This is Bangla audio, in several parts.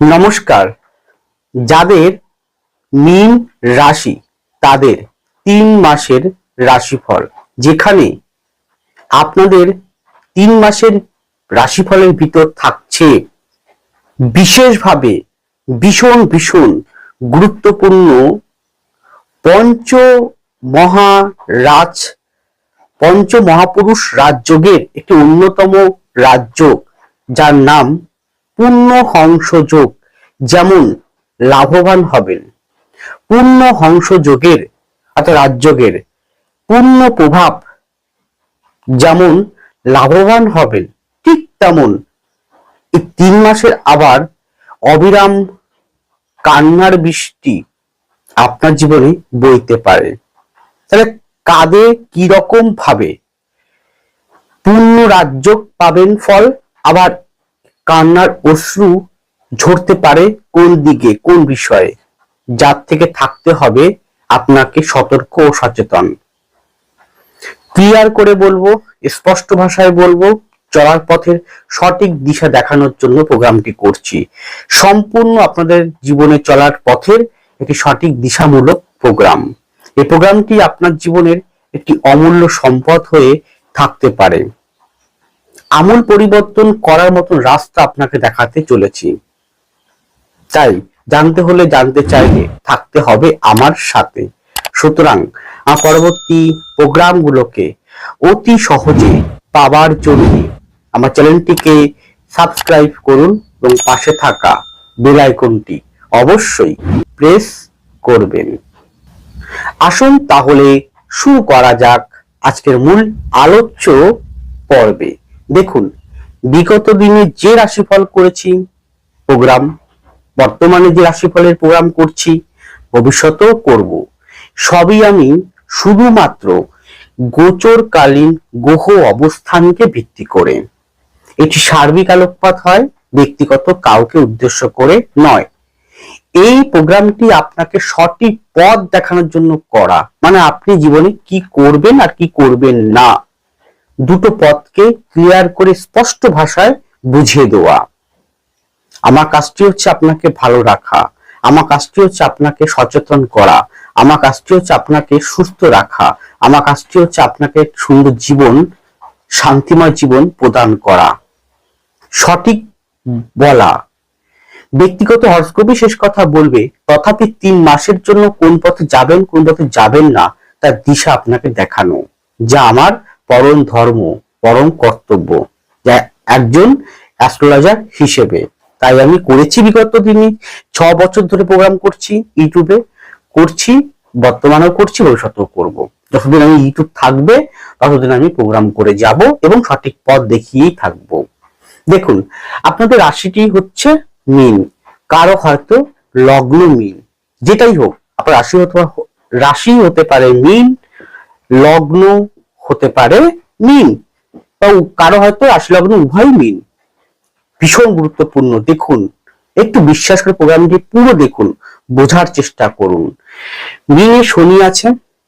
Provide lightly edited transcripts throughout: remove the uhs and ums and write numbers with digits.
নমস্কার। যাদের মীন রাশি তাদের 3 মাসের রাশিফল, যেখানে আপনাদের 3 মাসের রাশিফলের ভিতর থাকছে বিশেষভাবে ভীষণ গুরুত্বপূর্ণ পঞ্চ মহাপুরুষ রাজযোগের একটি অন্যতম রাজযোগ, যার নাম পূর্ণ হংস যোগ। যেমন লাভবান হবেন, পূর্ণ হংস যোগের অর্থাৎ রাজযোগের পূর্ণ প্রভাব যেমন লাভবান হবেন, ঠিক তেমন এই 3 মাসের আবার অবিরাম কান্নার বৃষ্টি আপনার জীবনে বইতে পারে। তাহলে কাদের কি রকম ভাবে পূর্ণ রাজযোগ পাবেন ফল, আবার কান্নার অশ্রু ঝরতে পারে কোন দিকে, কোন বিষয়ে, যার থেকে থাকতে হবে আপনাকে সতর্ক ও সচেতন। ক্লিয়ার করে বলবো, স্পষ্ট ভাষায় বলবো, চলার পথের সঠিক দিশা দেখানোর জন্য প্রোগ্রামটি করছি। সম্পূর্ণ আপনাদের জীবনে চলার পথের একটি সঠিক দিশামূলক প্রোগ্রাম। এই প্রোগ্রামটি আপনার জীবনের একটি অমূল্য সম্পদ হয়ে থাকতে পারে। আমূল পরিবর্তন করার মতন রাস্তা আপনাকে দেখাতে চলেছি। তাই জানতে হলে, জানতে চাইলে থাকতে হবে আমার সাথে। সুতরাং আমার পরবর্তী প্রোগ্রামগুলোকে অতি সহজে পাওয়ার জন্য আমার চ্যানেলটিকে সাবস্ক্রাইব করুন এবং পাশে থাকা বেল আইকনটি অবশ্যই প্রেস করবেন। আসুন তাহলে শুরু করা যাক আজকের মূল আলোচ্য পর্বে। দেখুন, বিগত দিনে যে রাশিফল করেছি প্রোগ্রাম, বর্তমানে যে রাশিফলের প্রোগ্রাম করছি, ভবিষ্যতেও করব, সবই আমি শুধুমাত্র গোচরকালীন গ্রহ অবস্থানকে ভিত্তি করে। এটি সার্বিক আলোকপাত হয়, ব্যক্তিগত কাউকে উদ্দেশ্য করে নয়। এই প্রোগ্রামটি আপনাকে সঠিক পথ দেখানোর জন্য করা, মানে আপনি জীবনে কি করবেন আর কি করবেন না, দুটো পথকে ক্লিয়ার করে স্পষ্ট ভাষায় বুঝিয়ে দেওয়া। আমার কাজটি হচ্ছে আপনাকে ভালো রাখা, আমার কাজটি হচ্ছে আপনাকে সচেতন করা, আমার কাজটি হচ্ছে আপনাকে সুস্থ রাখা, আমার কাজটি হচ্ছে আপনাকে সুন্দর জীবন, শান্তিময় জীবন প্রদান করা, সঠিক বলা। ব্যক্তিগত হরস্কোপই শেষ কথা বলবে, তথাপি 3 মাসের জন্য কোন পথে যাবেন কোন পথে যাবেন না তার দিশা আপনাকে দেখানো, যা আমার পরম ধর্ম, পরম কর্তব্য, যা একজন অ্যাস্ট্রোলজার হিসেবে। তাই আমি করেছি বিগত দিনে 6 বছর ধরে প্রোগ্রাম করছি, ইউটিউবে করছি, বর্তমানেও করছি, ভবিষ্যতেও করব। যতদিন আমি ইউটিউব থাকবে ততদিন আমি প্রোগ্রাম করে যাব এবং সঠিক পথ দেখিয়েই থাকব। দেখুন, আপনাদের রাশিটি হচ্ছে মীন, কারো হয়তো লগ্ন মীন, যেটাই হোক আপনার রাশি হতে পারে মীন, লগ্ন হতে পারে মীন, বা কারো হয়তো রাশি লগ্ন উভয় মীন। ভীষণ গুরুত্বপূর্ণ। দেখুন, একটু বিশ্বাস করে প্রোগ্রামটি পুরো দেখুন, বোঝার চেষ্টা করুন। মীনে শনি আছে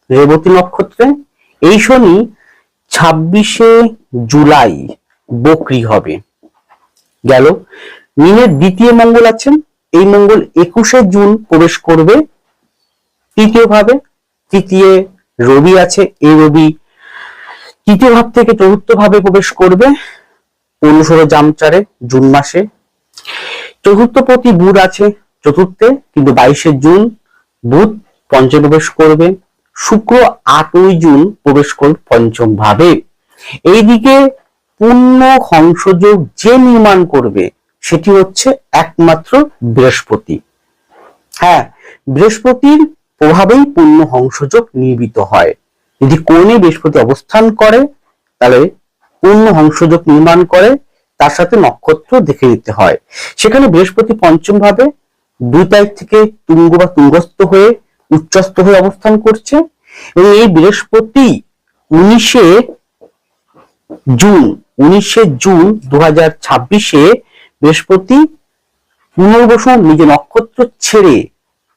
রেবতী নক্ষত্রে। এই শনি 26শে জুলাই বকরি হবে গেল। মীনের দ্বিতীয় মঙ্গল আছেন, এই মঙ্গল 21শে জুন প্রবেশ করবে তৃতীয় ভাবে। তৃতীয় রবি আছে, এই রবি তৃতীয় ভাব থেকে চতুর্থ ভাবে প্রবেশ করবে 15 জামচারে জুন মাসে। চতুর্থপতি বুধ আছে চতুর্থে, কিন্তু 22শে জুন বুধ পঞ্চমে প্রবেশ করবে। শুক্র 8ই জুন প্রবেশ করবে পঞ্চম ভাবে। এইদিকে পূর্ণ হংসযোগ যে নির্মাণ করবে সেটি হচ্ছে একমাত্র বৃহস্পতি। হ্যাঁ, বৃহস্পতির প্রভাবেই পূর্ণ হংসযোগ নির্মিত হয়। যদি কোণে বৃহস্পতি অবস্থান করে তাহলে পূর্ণ হংসযোগ নির্মাণ করে, তার সাথে নক্ষত্র দেখে নিতে হয়। সেখানে বৃহস্পতি পঞ্চম ভাবে 2 তারিখ থেকে তুঙ্গ বা তুঙ্গস্থ হয়ে উচ্চস্থ হয়ে অবস্থান করছে, এবং এই বৃহস্পতি 19শে জুন 2026-এ বৃহস্পতি পুনর্বসু নিজ নক্ষত্র ছেড়ে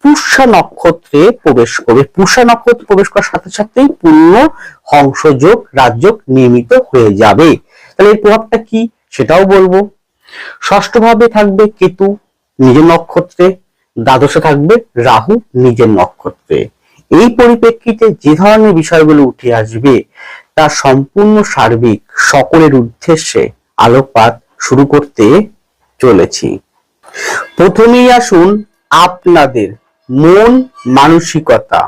পুষ্যা নক্ষত্রে প্রবেশ করবে। পুষ্যা নক্ষত্রে প্রবেশ করার সাথে সাথেই পূর্ণ হংসযোগ রাজযোগ নির্মিত হয়ে যাবে। তাহলে এর প্রভাবটা কি সেটাও বলবো। ষষ্ঠ ভাবে থাকবে কেতু, নিজের নক্ষত্রে, দ্বাদশে থাকবে রাহু নিজের নক্ষত্রে। এই পরিপ্রেক্ষিতে যে ধরনের বিষয়গুলো উঠে আসবে তা সম্পূর্ণ সার্বিক সকলের উদ্দেশ্যে আলোকপাত শুরু করতে চলেছি। প্রথমেই আসুন আপনাদের মন মানসিকতা।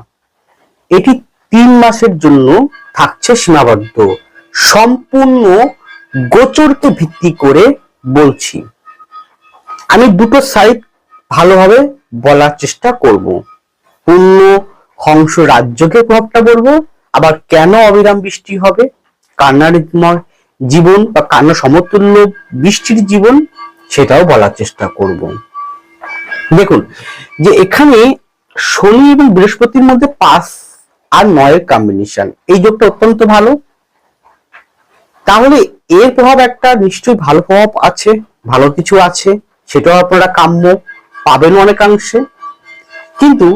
এটি 3 মাসের জন্য থাকছে সীমাবদ্ধ, সম্পূর্ণ গোচরকে ভিত্তি করে বলছি। আমি দুটো সাইড ভালোভাবে বলার চেষ্টা করব। পূর্ণ হংস রাজযোগের প্রভাবটা বলবো, আবার কেন অবিরাম বৃষ্টি হবে, কান্নার জীবন বা কান্না সমতুল্য বৃষ্টির জীবন সেটাও বলার চেষ্টা করব। দেখুন যে এখানে শনি এবং বৃহস্পতির মধ্যে 5 আর 9 এর কম্বিনেশন, এই যোগটা অত্যন্ত ভালো। তাহলে এর প্রভাব একটা নিশ্চয়ই ভালো প্রভাব আছে, ভালো কিছু আছে, সেটাও আপনারা কাম্য পাবেন অনেকাংশে। কিন্তু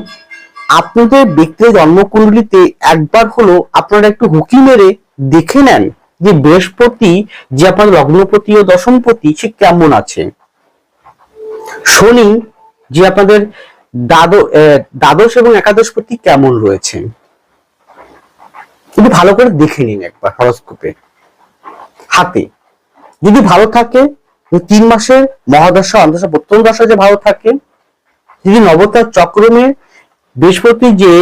আপনাদের ব্যক্তিগত জন্মকুণ্ডলিতে একবার হলো আপনারা একটু হুকি মেরে দেখে নেন যে বৃহস্পতি যে আপনার লগ্নপতি ও দশমপতি সে কেমন আছে, শনি যে আপনাদের দ্বাদশ এবং একাদশপতি কেমন রয়েছে, কিন্তু ভালো করে দেখে নিন একবার হরোস্কোপে হাতে। যদি ভালো থাকে 3 মাসের মহাদশা অন্তর্দশা প্রত্যন্ত দশা যে ভালো থাকে, যদি নবতার চক্রমে বৃহস্পতি যে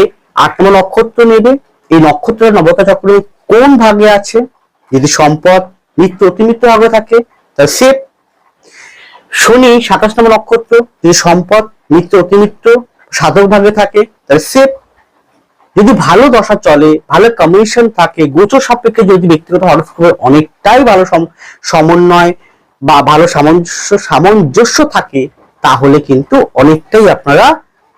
8 নক্ষত্র নেবে, এই নক্ষত্রের নবতার চক্রমে কোন ভাগে আছে, যদি সম্পদ মৃত্যু অতিমৃত্যু ভাগে থাকে তাহলে সেফ। শনি 27 নক্ষত্র যদি সম্পদ মৃত্যু অতিমৃত্যু সাধক ভাগে থাকে তাহলে সেফ। যদি ভালো দশা চলে, ভালো কম্বিনেশন থাকে, গোচর সাপেক্ষে যদি ব্যক্তিগত হরোস্কোপে অনেকটাই ভালো সমন্বয় বা ভালো সামঞ্জস্য থাকে, তাহলে কিন্তু অনেকটাই আপনারা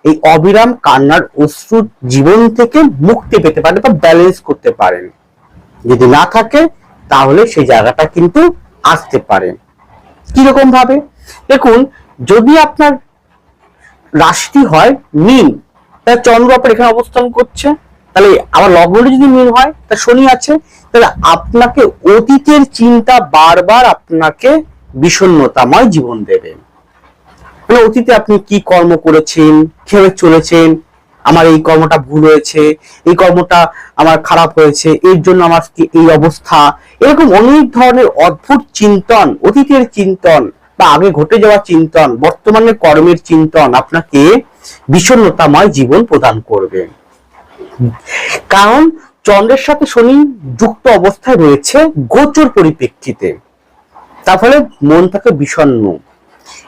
এই অবিরাম কান্নার অশ্রু জীবন থেকে মুক্তি পেতে পারেন বা ব্যালেন্স করতে পারেন। যদি না থাকে তাহলে সেই জায়গাটা কিন্তু আসতে পারে। কিরকম ভাবে দেখুন, যদি আপনার রাশিটি হয় মীন, তাহলে চন্দ্র আপনার এখানে অবস্থান করছে, তাহলে আবার লগ্নটি যদি মীন হয় তা শনি আছে, তাহলে আপনাকে অতীতের চিন্তা বারবার আপনাকে বিষণ্ণতাময় জীবন দেবে। মানে অতীতে আপনি কি কর্ম করেছেন, কিভাবে চলেছেন, আমার এই কর্মটা ভুল হয়েছে, এই কর্মটা আমার খারাপ হয়েছে, এর জন্য আমার এই অবস্থা, এরকম অনেক ধরনের অদ্ভুত চিন্তন, অতীতের চিন্তন বা আগে ঘটে যাওয়া চিন্তন, বর্তমানের কর্মের চিন্তন আপনাকে বিষণ্ণতাময় জীবন প্রদান করবে। কারণ চন্দ্রের সাথে শনি যুক্ত অবস্থায় রয়েছে গোচর পরিপ্রেক্ষিতে, তার ফলে মন থাকে বিষণ্ণ।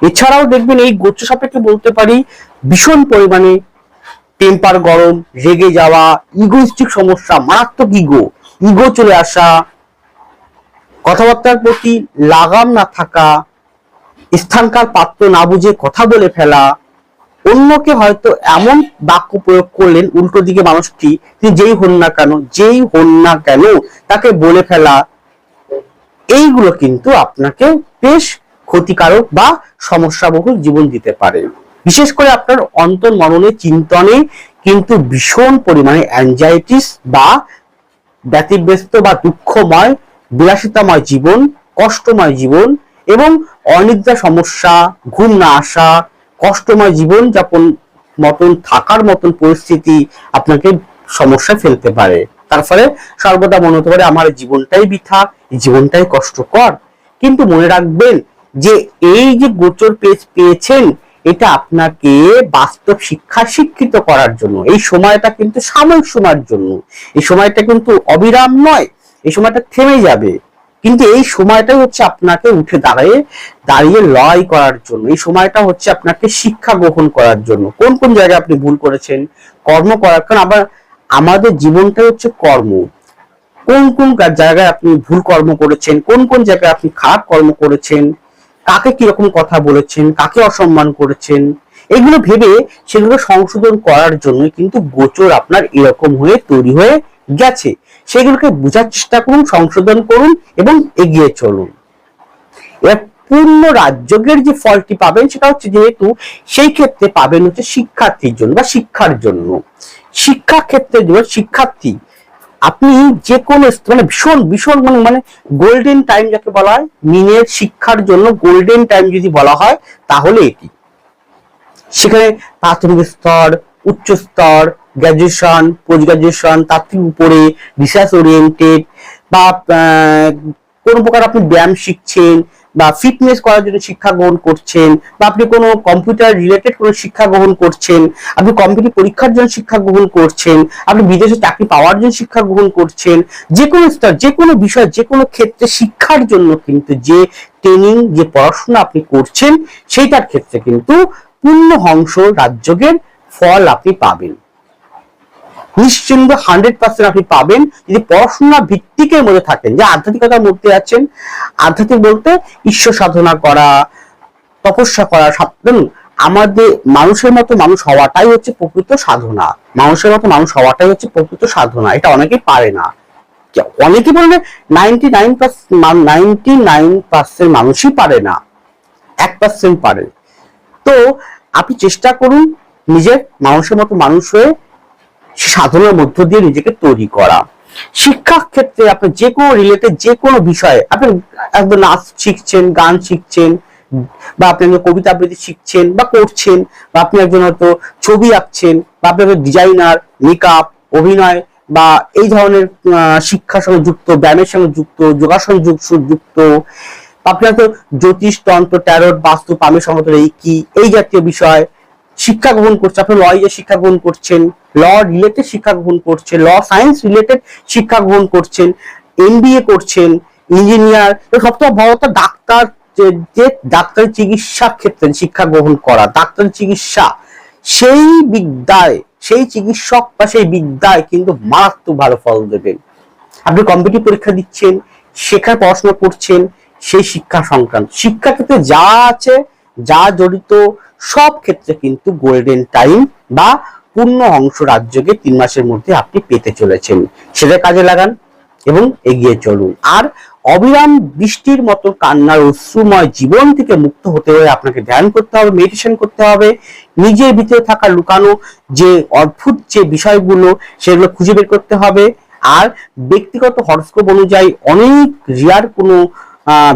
এছাড়াও দেখবেন এই গোচর সাপেক্ষে বলতে পারি ভীষণ পরিমাণে টেম্পার গরম, রেগে যাওয়া, ইগোইস্টিক সমস্যা, মারাত্মক ইগো চলে আসা, কথাবার্তার প্রতি লাগাম না থাকা, স্থানকাল পাত্র না বুঝে কথা বলে ফেলা, অন্যকে হয়তো এমন বাক্য প্রয়োগ করলেন উল্টো দিকে মানুষটি যেই হন না কেন তাকে বলে ফেলা, এইগুলো কিন্তু আপনাকে বেশ ক্ষতিকারক বা সমস্যাবহুল জীবন দিতে পারে। বিশেষ করে আপনার অন্তর মননের চিন্তনে কিন্তু ভীষণ পরিমাণে অ্যাংজাইটিস বা ব্যতিব্যস্ত বা দুঃখময় বিলাসিতাময় জীবন, কষ্টময় জীবন এবং অনিদ্রা সমস্যা, ঘুম না আসা, কষ্টময় জীবন যাপন মতন থাকার মতন পরিস্থিতি আপনাকে সমস্যায় ফেলতে পারে। তার ফলে সর্বদা মনে হতে পারে আমার জীবনটাই বৃথা, জীবনটাই কষ্টকর। কিন্তু মনে রাখবেন যে এই যে গোচর পেয়েছেন এটা আপনাকে বাস্তব শিক্ষিত করার জন্য। এই সময়টা কিন্তু সাময়িক সময়ের জন্য, এই সময়টা কিন্তু অবিরাম নয়, এই সময়টা থেমে যাবে, কিন্তু এই সময়টাই হচ্ছে আপনাকে উঠে দাঁড়িয়ে লড়াই করার জন্য। এই সময়টা হচ্ছে আপনাকে শিক্ষা গ্রহণ করার জন্য। কোন কোন জায়গায় আপনি ভুল করেছেন, কর্ম করার, কারণ আমাদের জীবনটাই হচ্ছে কর্ম। কোন কোন জায়গায় আপনি ভুল কর্ম করেছেন, কোন কোন জায়গায় আপনি খারাপ কর্ম করেছেন, কাকে কিরকম কথা বলেছেন, কাকে অসম্মান করেছেন, এগুলো ভেবে সেগুলো সংশোধন করার জন্য কিন্তু গোচর আপনার এরকম হয়ে তৈরি হয়ে গেছে। সেগুলোকে বোঝার চেষ্টা করুন, সংশোধন করুন এবং এগিয়ে চলুন। এবার পূর্ণ রাজযোগের যে ফলটি পাবেন সেটা হচ্ছে, যেহেতু সেই ক্ষেত্রে পাবেন হচ্ছে শিক্ষার্থীর জন্য বা শিক্ষার জন্য। শিক্ষা ক্ষেত্রে শিক্ষার্থী আপনি যে কোনো মানে ভীষণ মানে গোল্ডেন টাইম যাকে বলা হয়, মিনের শিক্ষার জন্য গোল্ডেন টাইম যদি বলা হয় তাহলে এটি। সেখানে প্রাথমিক স্তর, উচ্চ স্তর, গ্রাজুয়েশন, পোস্ট গ্রাজুয়েশন, তার থেকে উপরে রিসার্চ ওরিয়েন্টেড, বা কোনো প্রকার আপনি ব্যায়াম শিখছেন, বা ফিটনেস করার জন্য শিক্ষা গ্রহণ করছেন, বা আপনি কোনো কম্পিউটার রিলেটেড কোনো শিক্ষা গ্রহণ করছেন, আপনি কম্পিটিটিভ পরীক্ষার জন্য শিক্ষা গ্রহণ করছেন, আপনি বিদেশে চাকরি পাওয়ার জন্য শিক্ষা গ্রহণ করছেন, যে কোনো স্তর, যে কোনো বিষয়, যে কোনো ক্ষেত্রে শিক্ষার জন্য কিন্তু যে ট্রেনিং, যে পড়াশোনা আপনি করছেন, সেইটার ক্ষেত্রে কিন্তু পূর্ণহংস রাজযোগের ফল আপনি পাবেন। নিশ্চিন্ত 100% আপনি পাবেন যদি পড়াশোনা ভিত্তিকের মধ্যে থাকেন, যে আধ্যাত্মিকতার মধ্যে আছেন। আধ্যাত্মিক বলতে ঈশ্বর সাধনা করা, তপস্যা করা। আমাদের মানুষের মতো মানুষ হওয়াটাই হচ্ছে প্রকৃত সাধনা। মানুষের মতো মানুষ হওয়াটাই হচ্ছে প্রকৃত সাধনা। এটা অনেকেই পারে না। অনেকে বলবে 99% মানুষই পারে না, 1% পারে। তো আপনি চেষ্টা করুন নিজের মানুষের মতো মানুষ হয়ে সাধনার মধ্য দিয়ে নিজেকে তৈরি করা। শিক্ষা ক্ষেত্রে আপনি যে কোনো রিলেটেড যে কোনো বিষয়ে, আপনি একদম নাচ শিখছেন, গান শিখছেন, বা আপনি কবিতা আবৃত্তি শিখছেন বা করছেন, বা আপনি একজন হয়তো ছবি আঁকছেন, বা আপনি ডিজাইনার, মেকআপ, অভিনয়, বা এই ধরনের শিক্ষার সঙ্গে যুক্ত, ব্যায়ামের সঙ্গে যুক্ত, যোগাসন যুক্ত, আপনি হয়তো জ্যোতিষ, তন্ত্র, ট্যারোট, বাস্তু, পামের সংগত, এই জাতীয় বিষয় শিক্ষা গ্রহণ করছেন, আপনি লয়ে শিক্ষা গ্রহণ করছেন, ল রিলেটেড শিক্ষা গ্রহণ করছেন, ল সায়েন্স রিলেটেড শিক্ষা গ্রহণ করছেন, এমবিএ করছেন, ইঞ্জিনিয়ার, সবথেকে বড় কথা ডাক্তার, যে ডাক্তারি চিকিৎসা ক্ষেত্রে শিক্ষা গ্রহণ করা, ডাক্তারি চিকিৎসা, সেই বিদ্যায়, সেই চিকিৎসক বা সেই বিদ্যায় কিন্তু মারাত্মক ভালো ফল দেবেন। আপনি কম্পিটিটিভ পরীক্ষা দিচ্ছেন, শেখার পড়াশোনা করছেন, সেই শিক্ষা সংক্রান্ত শিক্ষা ক্ষেত্রে যা আছে, যা জড়িত, সব ক্ষেত্রে কিন্তু গোল্ডেন টাইম বা পূর্ণহংস রাজযোগে 3 মাসের মধ্যে আপনি পেতে চলেছেন। সেটা কাজে লাগান এবং এগিয়ে চলুন। আর অবিরাম বৃষ্টির মতো কান্নার অশ্রুময় জীবন থেকে মুক্ত হতে হলে আপনাকে ধ্যান করতে হবে, মেডিটেশন করতে হবে, নিজের ভিতরে থাকা লুকানো যে অদ্ভুত যে বিষয়গুলো সেগুলো খুঁজে বের করতে হবে। আর ব্যক্তিগত হরস্কোপ অনুযায়ী অনেক রিয়ার কোনো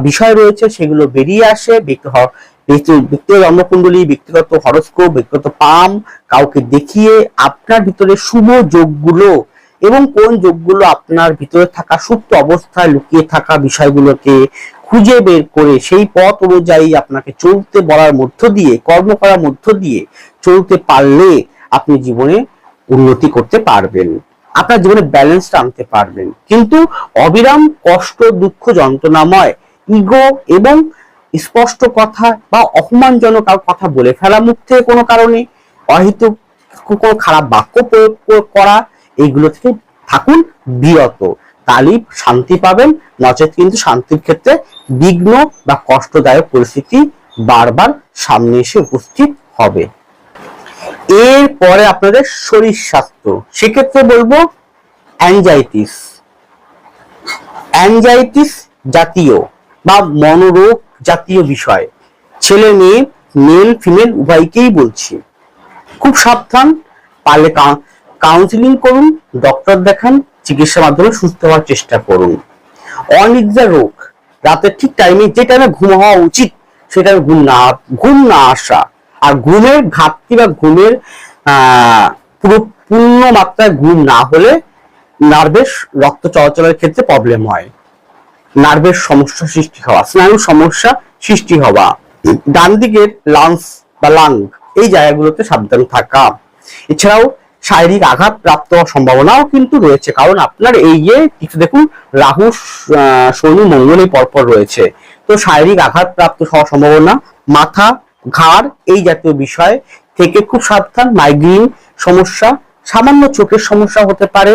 বিষয় রয়েছে, সেগুলো বেরিয়ে আসে। ব্যক্তিগত জন্মকুণ্ডলী, ব্যক্তিগত হরস্কোপ, ব্যক্তিগত পাম কাউকে দেখিয়ে আপনার ভিতরে শুভ যোগগুলো এবং কোন যোগগুলো আপনার ভিতরে থাকা সুপ্ত অবস্থায় লুকিয়ে থাকা বিষয়গুলোকে খুঁজে বের করে সেই পথ অনুযায়ী আপনাকে চলতে বলার মধ্য দিয়ে, কর্ম করার মধ্য দিয়ে চলতে পারলে আপনি জীবনে উন্নতি করতে পারবেন, আপনার জীবনে ব্যালেন্সটা আনতে পারবেন। কিন্তু অবিরাম কষ্ট, দুঃখ, যন্ত্রণাময় ইগো এবং স্পষ্ট কথা বা অপমানজনক কথা বলে ফেলা মুখ থেকে কোনো কারণে, অহেতুক কোনো খারাপ বাক্য প্রয়োগ করা, এইগুলো থেকে থাকুন বিরত। তাহলেই শান্তি পাবেন, নচেত কিন্তু শান্তির ক্ষেত্রে বিঘ্ন বা কষ্টদায়ক পরিস্থিতি বারবার সামনে এসে উপস্থিত হবে। এরপরে আপনাদের শরীর স্বাস্থ্য, সেক্ষেত্রে বলবো অ্যাংজাইটিস জাতীয় বা মনোরোগ জাতীয় বিষয়, ছেলে মেয়ে, মেল ফিমেল উভয়কেই বলছি, খুব সাবধান। পারলে কাউন্সিলিং করুন, ডক্টর দেখান, চিকিৎসার মাধ্যমে সুস্থ হওয়ার চেষ্টা করুন। অনিদ্রা রোগ, রাতের ঠিক টাইমে যে টাইমে ঘুম হওয়া উচিত সেটা ঘুম না আসা, আর ঘুমের ঘাটতি বা ঘুমের পূর্ণ মাত্রায় ঘুম না হলে নার্ভের রক্ত চলাচলের ক্ষেত্রে প্রবলেম হয়, নার্ভের সমস্যা সৃষ্টি হওয়া, স্নায়ুর সমস্যা সৃষ্টি হওয়া, ডান দিকের লাংস বা লাং, এই জায়গাগুলোতে সাবধান থাকা। এছাড়াও শারীরিক আঘাত প্রাপ্ত হওয়ার সম্ভাবনাও কিন্তু রয়েছে, কারণ আপনার এই যে কিছু দেখুন রাহু, শনি, মঙ্গল এই পরপর রয়েছে, তো শারীরিক আঘাত প্রাপ্ত হওয়ার সম্ভাবনা, মাথা, ঘাড় এই জাতীয় বিষয় থেকে খুব সাবধান। মাইগ্রেন সমস্যা, সামান্য চোখের সমস্যা হতে পারে।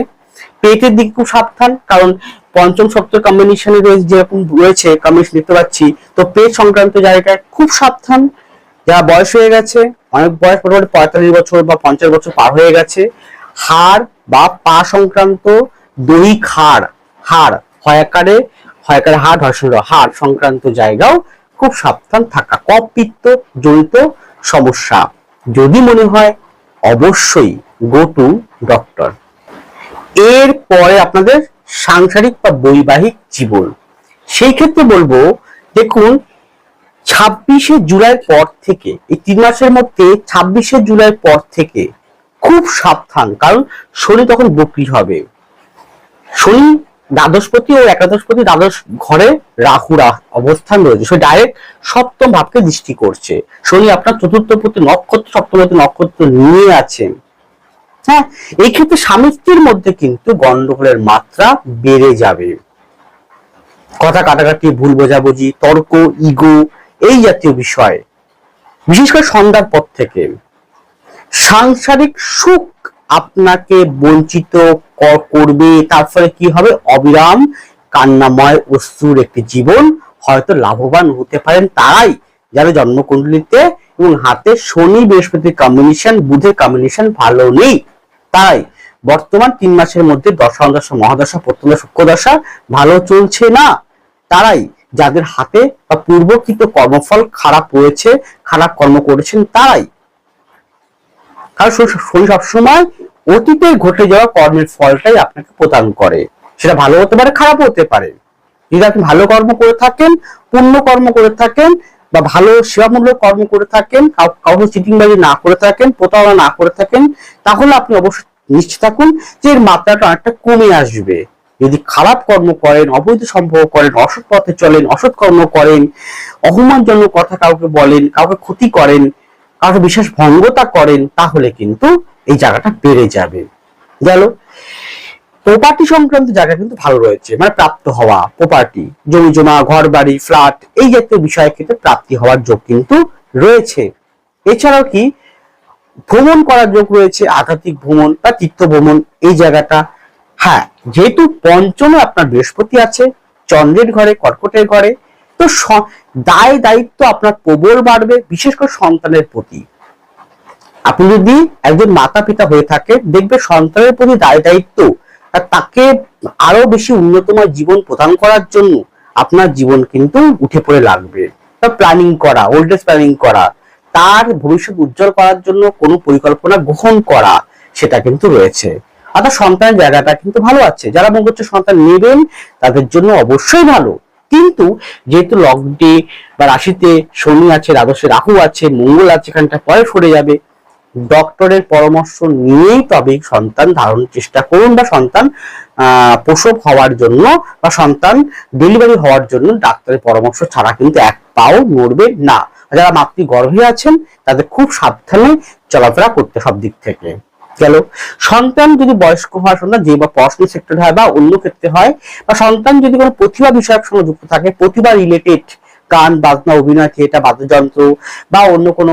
পেটের দিকে খুব সাবধান, কারণ পঞ্চম সপ্তম কম্বিনেশনে যেরকম রয়েছে কম্বিনেশন দেখতে পাচ্ছি, তো পেট সংক্রান্ত জায়গায় খুব সাবধান। যারা বয়স হয়ে গেছে, অনেক বয়স, মোটামুটি 45 বছর বা 50 বছর পার হয়ে গেছে, হাড় বা পা সংক্রান্ত, দৈহিক হাড় হয়াকারে হাড়, হাড় সংক্রান্ত জায়গাও খুব সাবধান থাকা। কফ পিত্ত জনিত সমস্যা যদি মনে হয় অবশ্যই গো টু ডক্টর। এরপরে আপনাদের সাংসারিক বা বৈবাহিক জীবন, সেই ক্ষেত্রে বলবো দেখুন 26 জুলাইয়ের পর থেকে, এই 3 মাসের মধ্যে 26 জুলাইয়ের পর থেকে খুব সাবধান, কারণ শনি তখন বক্রী হবে। শনি দ্বাদশপতি ও একাদশপতি দ্বাদশ ঘরে রাহুর অবস্থান রয়েছে, সে ডাইরেক্ট সপ্তম ভাবকে দৃষ্টি করছে। শনি আপনার চতুর্থপতি নক্ষত্র, সপ্তমপতি নক্ষত্র নিয়ে আছেন। হ্যাঁ, এই ক্ষেত্রে স্বামী স্ত্রীর মধ্যে কিন্তু গন্ডগোলের মাত্রা বেড়ে যাবে। কথা কাটাকাটি, ভুল বোঝাবুঝি, তর্ক, ইগো, এই জাতীয় বিষয়, বিশেষ করে সন্ধ্যার পর থেকে সাংসারিক সুখ আপনাকে বঞ্চিত করবে। তার ফলে কি হবে? অবিরাম কান্নাময় অশ্রুর একটি জীবন। হয়তো লাভবান হতে পারেন তারাই যারা জন্মকুণ্ডলিতে এবং হাতে শনি বৃহস্পতির কম্বিনেশন, বুধের কম্বিনেশন ভালো নেই, তাই বর্তমান 3 মাসের মধ্যে দশা অন্তর্দশা মহাদশা প্রত্যন্ত সূক্ষ্ম দশা ভালো চলছে না, তারাই যাদের হাতে বা পূর্বকৃত কর্মফল খারাপ রয়েছে, খারাপ কর্ম করেছেন তারাই। কারণ শনি সবসময় অতীতে ঘটে যাওয়া কর্মের ফলটাই আপনাকে প্রদান করে, সেটা ভালো হতে পারে, খারাপ হতে পারে। যদি আপনি ভালো কর্ম করে থাকেন, পুণ্য কর্ম করে থাকেন, বা ভালো সেবামূলক কর্ম করে থাকেন, কাউকে চিটিংবাজি না করে থাকেন, প্রতারণা না করে থাকেন, তাহলে আপনি অবশ্যই নিশ্চিত থাকুন যে এর মাত্রাটা অনেকটা কমে আসবে। যদি খারাপ কর্ম করেন, অবৈধ সম্পর্ক করেন, অসৎ পথে চলেন, অসৎ কর্ম করেন, অপমানজনক কথা কাউকে বলেন, কাউকে ক্ষতি করেন, কাউকে বিশেষ ভঙ্গতা করেন, তাহলে কিন্তু এই জায়গাটা বেড়ে যাবে। গেল। প্রপার্টি সংক্রান্ত জায়গা কিন্তু ভালো রয়েছে, মানে প্রাপ্ত হওয়া, প্রপার্টি, জমি জমা, ঘর বাড়ি, ফ্ল্যাট, এই জাতীয় বিষয়ের ক্ষেত্রে প্রাপ্তি হওয়ার যোগ কিন্তু রয়েছে। এছাড়াও কি ভ্রমণ করার যোগ রয়েছে, আধ্যাত্মিক ভ্রমণ বা তীর্থ ভ্রমণ, এই জায়গাটা। হ্যাঁ, যেহেতু পঞ্চমে আপনার বৃহস্পতি আছে, চন্দ্রের ঘরে, কর্কটের ঘরে, তো দায় দায়িত্ব আপনার প্রবল বাড়বে, বিশেষ করে সন্তানের প্রতি। আপনি যদি একজন মাতা পিতা হয়ে থাকে, দেখবে সন্তানের প্রতি দায় দায়িত্ব, তাকে আরো বেশি উন্নতময় জীবন প্রদান করার জন্য আপনার জীবন কিন্তু উঠে পড়ে লাগবে। প্ল্যানিং করা, ওল্ড এজ প্ল্যানিং করা, তার ভবিষ্যৎ উজ্জ্বল করার জন্য কোনো পরিকল্পনা গ্রহণ করা, সেটা কিন্তু রয়েছে। অর্থাৎ সন্তানের জায়গাটা কিন্তু ভালো আছে। যারা মনে করছে সন্তান নেবেন, তাদের জন্য অবশ্যই ভালো। কিন্তু যেহেতু লগ্নে বা রাশিতে শনি আছে, দ্বাদশে রাহু আছে, মঙ্গল আছে, এখানটা পরে সরে যাবে, ডক্টরের পরামর্শ নিয়েই তবে সন্তান ধারণের চেষ্টা করুন, বা সন্তান প্রসব হওয়ার জন্য বা সন্তান ডেলিভারি হওয়ার জন্য ডাক্তারের পরামর্শ ছাড়া কিন্তু এক পাও নড়বে না। যারা মাতৃগর্ভে আছেন তাদের খুব সাবধানে চলাফেরা করতে সব দিক থেকে। গেল। সন্তান যদি বয়স্ক হয়, সন্তান যে বা পড়াশোনার সেক্টরে হয় বা অন্য ক্ষেত্রে হয়, বা সন্তান যদি কোনো প্রতিভা বিষয়ক সঙ্গে যুক্ত থাকে, প্রতিভা রিলেটেড, গান বাজনা, অভিনয়, থিয়েটার, বাদ্যযন্ত্র বা অন্য কোনো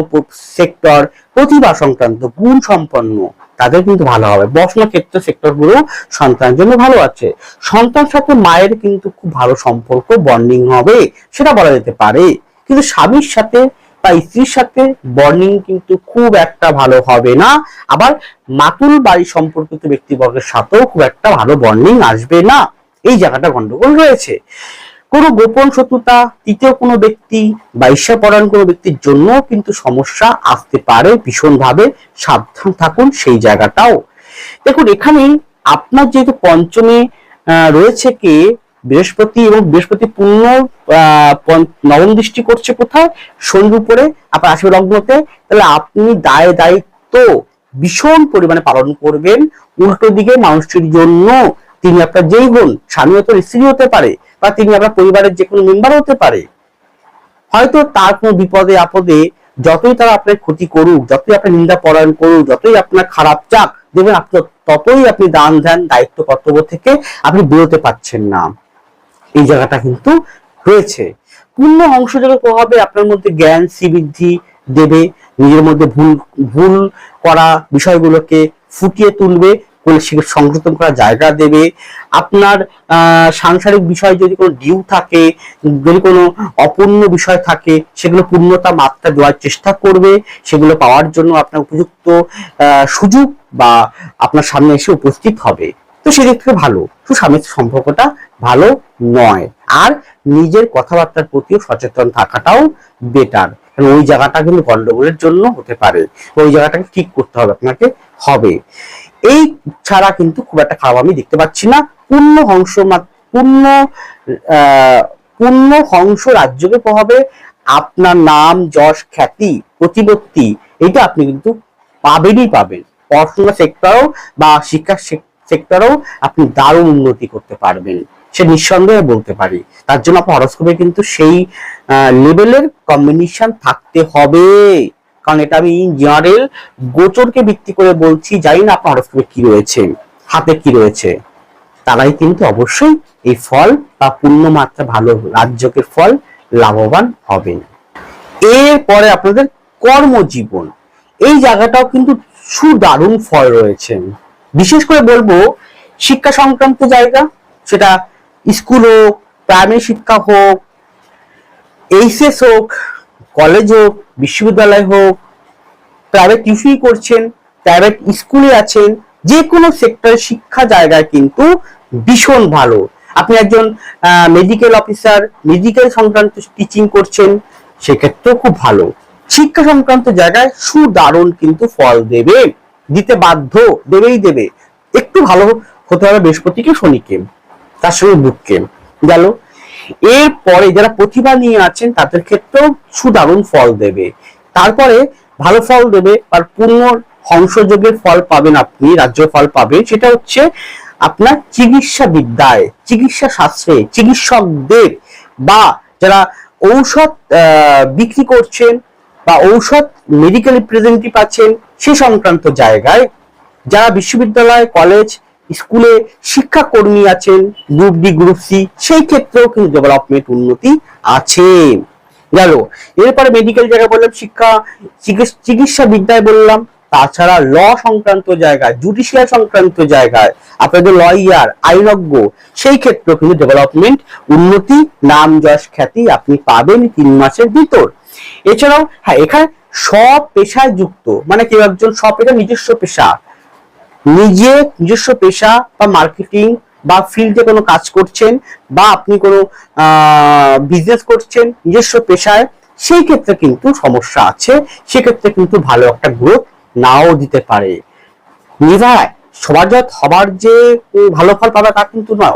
সেক্টর, প্রতিভা সংক্রান্ত, গুণ সম্পন্ন, তাদের কিন্তু ভালো হবে। পড়াশোনার ক্ষেত্রে সেক্টর গুলো সন্তানের জন্য ভালো আছে। সন্তানের সাথে মায়ের কিন্তু খুব ভালো সম্পর্ক, বন্ডিং হবে, সেটা বলা যেতে পারে। কিন্তু স্বামীর সাথে বা স্ত্রীর সাথে বন্ডিং কিন্তু খুব একটা ভালো হবে না। আবার মাতুল বাড়ি সম্পর্কিত ব্যক্তিবর্গের সাথেও খুব একটা ভালো বন্ডিং আসবে না। এই জায়গাটা গন্ডগোল রয়েছে। কোনো গোপন শত্রুতা, তৃতীয় কোনো ব্যক্তি বা ঈর্ষাপরায়ণ কোনো ব্যক্তির জন্য কিন্তু সমস্যা আসতে পারে, ভীষণভাবে সাবধান থাকুন সেই জায়গাটাও। দেখুন, এখানে আপনার যেহেতু পঞ্চমে রয়েছে কে বৃহস্পতি, এবং বৃহস্পতি পূর্ণ নবম দৃষ্টি করছে কোথায়? শনির উপরে, আপনার রাশি লগ্নতে, তাহলে আপনি দায় দায়িত্ব ভীষণ পরিমাণে পালন করবেন। উল্টো দিকে মানুষটির জন্য, তিনি আপনার যেই হন, স্বামী হতে স্ত্রী হতে পারে, বা তিনি আপনার পরিবারের যে কোনো মেম্বার হতে পারে, হয়তো তার কোনো বিপদে আপদে যতই তারা আপনার ক্ষতি করুক, যতই আপনার নিন্দা পরায়ণ করুক, যতই আপনার খারাপ চাক, দেখবেন আপনি ততই আপনি দান ধ্যান দায়িত্ব কর্তব্য থেকে আপনি বেরোতে পারছেন না। এই জায়গাটা কিন্তু রয়েছে। পূর্ণ অংশযোগের প্রভাবে আপনার মধ্যে জ্ঞান শ্রীবৃদ্ধি দেবে, নিজের মধ্যে ভুল করা বিষয়গুলোকে ফুটিয়ে তুলবে, সংযতন করার জায়গা দেবে। আপনার সাংসারিক বিষয় যদি কোনো ডিউ থাকে, যদি কোনো অপূর্ণ বিষয় থাকে, সেগুলো পূর্ণতা মাত্রা দেওয়ার চেষ্টা করবে। সেগুলো পাওয়ার জন্য আপনার উপযুক্ত সুযোগ বা আপনার সামনে এসে উপস্থিত হবে। তো সেদিক থেকে ভালো, স্বামীর সম্পর্কটা ভালো নয়। আর নিজের কথাবার্তার প্রতিও সচেতন থাকাটাও বেটার, কারণ ওই জায়গাটা কিন্তু গন্ডগোলের জন্য হতে পারে। ওই জায়গাটাকে ঠিক করতে হবে আপনাকে হবে। এই ছাড়া কিন্তু খুব একটা খারাপ আমি দেখতে পাচ্ছি না। পূর্ণ হংস রাজ্যকে প্রভাবে আপনার নাম, যশ, খ্যাতি, প্রতিপত্তি এটা আপনি কিন্তু পাবেনই পাবেন। পড়াশোনা সেক্টরেও বা শিক্ষা সেক্টরেও আপনি দারুণ উন্নতি করতে পারবেন, সে নিঃসন্দেহে বলতে পারি। তার জন্য আপনার হরোস্কোপে কিন্তু সেই লেভেলের কম্বিনেশন থাকতে হবে, কারণ এটা আমি ইন জেনারেল গোচরকে ভিত্তি করে বলছি। জানি না আপনার হরোস্কোপে কি রয়েছে, হাতে কি রয়েছে, তারাই কিন্তু অবশ্যই এই ফল বা পূর্ণমাত্রা ভালো রাজযোগের ফল লাভবান হবেন। এরপরে আপনাদের কর্মজীবন, এই জায়গাটাও কিন্তু সুদারুণ ফল রয়েছে। বিশেষ করে বলবো শিক্ষা সংক্রান্ত জায়গা, সেটা স্কুল হোক, প্রাইমারি শিক্ষা হোক, এইচএস হোক, কলেজ হোক, বিশ্ববিদ্যালয় হোক, প্রাইভেট টিউশন করছেন, প্রাইভেট স্কুলে আছেন, যে কোনো সেক্টরের শিক্ষা জায়গায় কিন্তু ভীষণ ভালো। আপনি একজন মেডিকেল অফিসার, মেডিকেল সংক্রান্ত টিচিং করছেন, সেক্ষেত্রেও খুব ভালো। শিক্ষা সংক্রান্ত জায়গায় সুদারুণ কিন্তু ফল দেবে, দিতে বাধ্য, দেবেই দেবে। একটু ভালো হতে হবে বৃহস্পতিকে, শনিকে, তার সঙ্গে বুধকে গেল। এরপরে যারা প্রতিভা নিয়ে আছেন তাদের ক্ষেত্রেও সুদারুণ ফল দেবে। তারপরে ভালো ফল দেবে আর পূর্ণ হংসযোগের ফল পাবেন, আপনি রাজ্য ফল পাবেন। সেটা হচ্ছে আপনার চিকিৎসা বিদ্যায়, চিকিৎসা শাস্ত্রে, চিকিৎসকদের বা যারা ঔষধ বিক্রি করছেন বা ঔষধ মেডিকেল রিপ্রেজেন্টেটিভ আছেন, সে সংক্রান্ত জায়গায় যারা বিশ্ববিদ্যালয়, কলেজ, স্কুলে শিক্ষাকর্মী আছেন, গ্রুপ ডি, গ্রুপ সি, সেই ক্ষেত্রেও কিন্তু ডেভেলপমেন্ট উন্নতি আছে। গেল। এরপরে মেডিকেল জায়গায় বললাম, শিক্ষা চিকিৎসা বিদ্যায় বললাম, তাছাড়া ল সংক্রান্ত জায়গায়, জুডিশিয়াল সংক্রান্ত জায়গায় আপনাদের লয়ার, আইনজ্ঞ, সেই ক্ষেত্রেও কিন্তু ডেভেলপমেন্ট, উন্নতি, নাম, যশ, খ্যাতি আপনি পাবেন 3 মাসের ভিতর। এছাড়াও হ্যাঁ, এখানে সব পেশায় যুক্ত, মানে কেউ একজন সব পেশা, নিজস্ব পেশা, নিজস্ব পেশা বা মার্কেটিং বা ফিল্ডে কোনো কাজ করছেন বা আপনি কোনো বিজনেস করছেন নিজস্ব পেশায়, সেই ক্ষেত্রে কিন্তু সমস্যা আছে, সেক্ষেত্রে কিন্তু ভালো একটা গ্রোথ নাও দিতে পারে। নিভায় সবার হবার যে ভালো ফল পাবে তা কিন্তু নয়,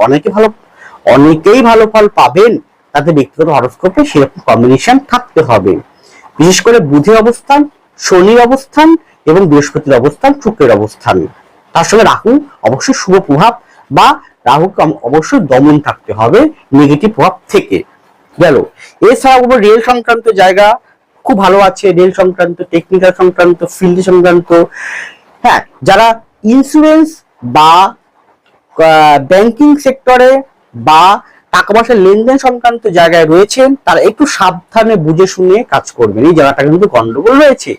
অনেকেই ভালো ফল পাবেন, তাদের ব্যক্তিগত হরোস্কোপে সেরকম কম্বিনেশন থাকতে হবে। বিশেষ করে বুধের অবস্থান, শনির অবস্থান এবং বৃহস্পতির অবস্থান, শুক্রের অবস্থান, তার সঙ্গে রাহু অবশ্যই শুভ প্রভাব বা রাহুকে অবশ্যই দমন থাকতে হবে নেগেটিভ প্রভাব থেকে। গেল। এছাড়াও রেল সংক্রান্ত জায়গা খুব ভালো আছে, রেল সংক্রান্ত, টেকনিক্যাল সংক্রান্ত, ফিল্ড সংক্রান্ত, হ্যাঁ, যারা ইন্স্যুরেন্স বা ব্যাংকিং সেক্টরে বা টাকা পয়সার লেনদেন সংক্রান্ত জায়গায় রয়েছেন, তারা একটু সাবধানে বুঝে শুনে কাজ করবেন। এই জায়গাটা কিন্তু গন্ডগোল রয়েছে।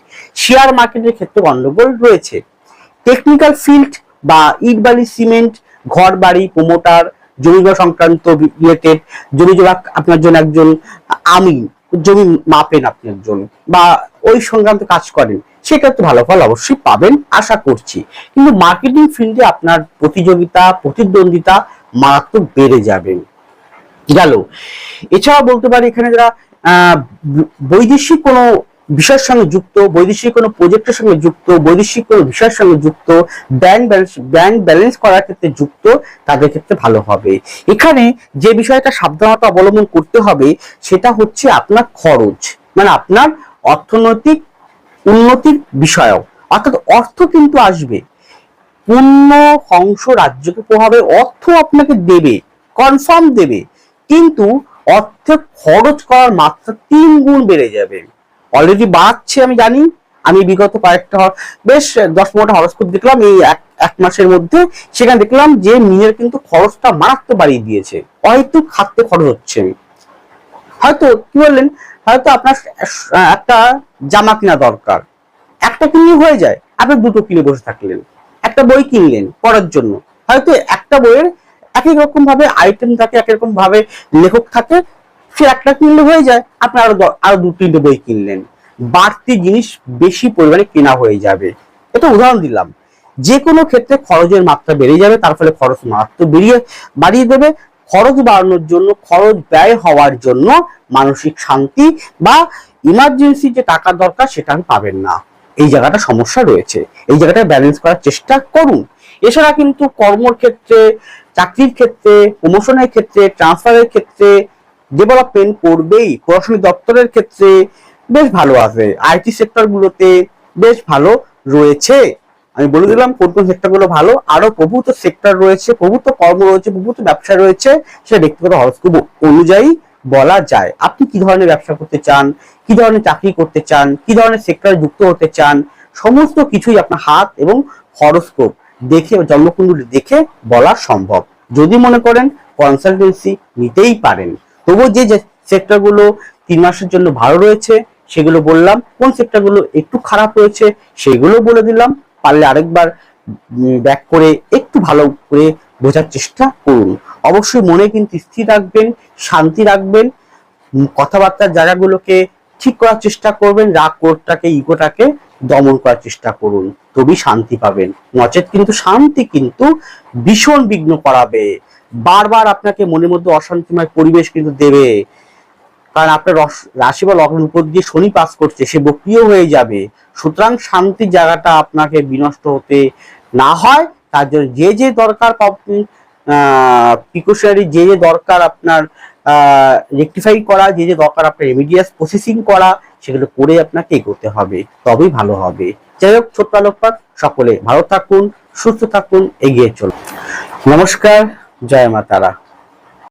শেয়ার মার্কেটের ক্ষেত্রে গন্ডগোল রয়েছে। টেকনিক্যাল ফিল্ড বা ইট, বালি, সিমেন্ট, ঘর বাড়ি, প্রমোটার, জমি জমা সংক্রান্ত রিলেটেড, জমি জমা আপনার জন্য একজন আমি জমি মাপেন আপনি একজন বা ওই সংক্রান্ত কাজ করেন, সেক্ষেত্রে ভালো ফল অবশ্যই পাবেন আশা করছি। কিন্তু মার্কেটিং ফিল্ডে আপনার প্রতিযোগিতা, প্রতিদ্বন্দ্বিতা মারাত্মক বেড়ে যাবে। গেল। এছাড়া বলতে পারি এখানে যারা বৈদেশিক কোনো বিষয়ের সঙ্গে যুক্ত, বৈদেশিক কোনো প্রজেক্টের সঙ্গে যুক্ত, বৈদেশিক কোনো বিষয়ের সঙ্গে যুক্ত, ব্যাংক ব্যালেন্স করার ক্ষেত্রে যুক্ত, তাদের ক্ষেত্রে ভালো হবে। এখানে যে বিষয়টা সাবধানতা অবলম্বন করতে হবে সেটা হচ্ছে আপনার খরচ, মানে আপনার অর্থনৈতিক উন্নতির বিষয়, অর্থাৎ অর্থ কিন্তু আসবে, পূর্ণ হংস রাজ্যকে প্রভাবে অর্থ আপনাকে দেবে, কনফার্ম দেবে, কিন্তু অর্থ খরচ করার মাত্রা 3 গুণ বেড়ে যাবে। অলরেডি বাড়ছে আমি জানি, আমি বিগত কয়েকটা বেশ 10-15টা হরোস্কোপ দেখলাম এই এক মাসের মধ্যে, সেখানে দেখলাম যে নিজের কিন্তু খরচটা মারাত্মক বাড়িয়ে দিয়েছে, হয়তো খাদ্যে খরচ হচ্ছে। হয়তো কি বললেন, হয়তো আপনার একটা জামা কেনা দরকার, একটা কিনলে হয়ে যায়, আপনি 2টো কিনে বসে থাকলেন। একটা বই কিনলেন পড়ার জন্য, হয়তো একটা বইয়ের এক এক রকম ভাবে আইটেম থাকে, এক রকম ভাবে লেখক থাকে, সে একটা কিনলে হয়ে যায়, আপনি আরো 2-3টে বই কিনলেন, বাড়তি জিনিস বেশি পরিমাণে কেনা হয়ে যাবে। এটা উদাহরণ দিলাম। যে কোনো ক্ষেত্রে খরচের মাত্রা বেড়ে যাবে, তার ফলে খরচ মাত্রা বাড়িয়ে দেবে। খরচ বাড়ানোর জন্য, খরচ ব্যয় হওয়ার জন্য মানসিক শান্তি বা ইমার্জেন্সি যে টাকা দরকার সেটা আপনি পাবেন না। এই জায়গাটা সমস্যা রয়েছে, এই জায়গাটা ব্যালেন্স করার চেষ্টা করুন। এছাড়া কিন্তু কর্মর ক্ষেত্রে, চাকরির ক্ষেত্রে, প্রমোশনের ক্ষেত্রে, ট্রান্সফারের ক্ষেত্রে ডেভেলপমেন্ট করবেই। প্রশাসনিক দপ্তরের ক্ষেত্রে বেশ ভালো আছে, আইটি সেক্টর গুলোতে বেশ ভালো রয়েছে। আমি বলে দিলাম কোন কোন সেক্টর গুলো ভালো। আরো প্রভূত সেক্টর রয়েছে, প্রভূত কর্ম রয়েছে, প্রভূত ব্যবসা রয়েছে, সেটা ব্যক্তিগত হরস্কোপ অনুযায়ী বলা যায়। আপনি কি ধরনের ব্যবসা করতে চান, কি ধরনের চাকরি করতে চান, কি ধরনের সেক্টরে যুক্ত হতে চান, সমস্ত কিছুই আপনার হাত এবং হরস্কোপ দেখে, জন্মকুণ্ডলী দেখে বলা সম্ভব। যদি মনে করেন কনসালটেন্সি নিতেই পারেন। তবুও যে সেক্টর গুলো 3 মাসের জন্য ভালো রয়েছে সেগুলো বললাম, কোন সেক্টর গুলো একটু খারাপ রয়েছে সেগুলো বলে দিলাম। পারলে আরেকবার ব্যাক করে একটু ভালো করে বোঝার চেষ্টা করুন। অবশ্যই মনে কিন্তু স্থির রাখবেন, শান্তি রাখবেন, কথাবার্তার জায়গাগুলোকে ঠিক করার চেষ্টা করবেন, রাগ ক্রোধটাকে, ইগোটাকে দমন করার চেষ্টা করুন, তবেই শান্তি পাবেন। নচেত কিন্তু শান্তি কিন্তু ভীষণ বিঘ্ন করাবে, বারবার আপনাকে মনের মধ্যে অশান্তিময় পরিবেশ কিন্তু দেবে। কারণ আপনার রাশি বা লগ্নের উপর দিয়ে শনি পাস করছে, সে বক্রিয় হয়ে যাবে। সুতরাং শান্তির জায়গাটা আপনাকে বিনষ্ট হতে না হয় তার জন্য যে যে দরকার প্রিকশনারি, যে যে দরকার আপনার রেকটিফাই করা, যে যে দরকার আপনার রেমিডিয়াস প্রসেসিং করা, সেগুলো করে আপনাকে এগোতে হবে, তবেই ভালো হবে। যাই হোক, ছোট্ট আলোকপাত, সকলে ভালো থাকুন, সুস্থ থাকুন, এগিয়ে চলুন। নমস্কার, জয় মা তারা।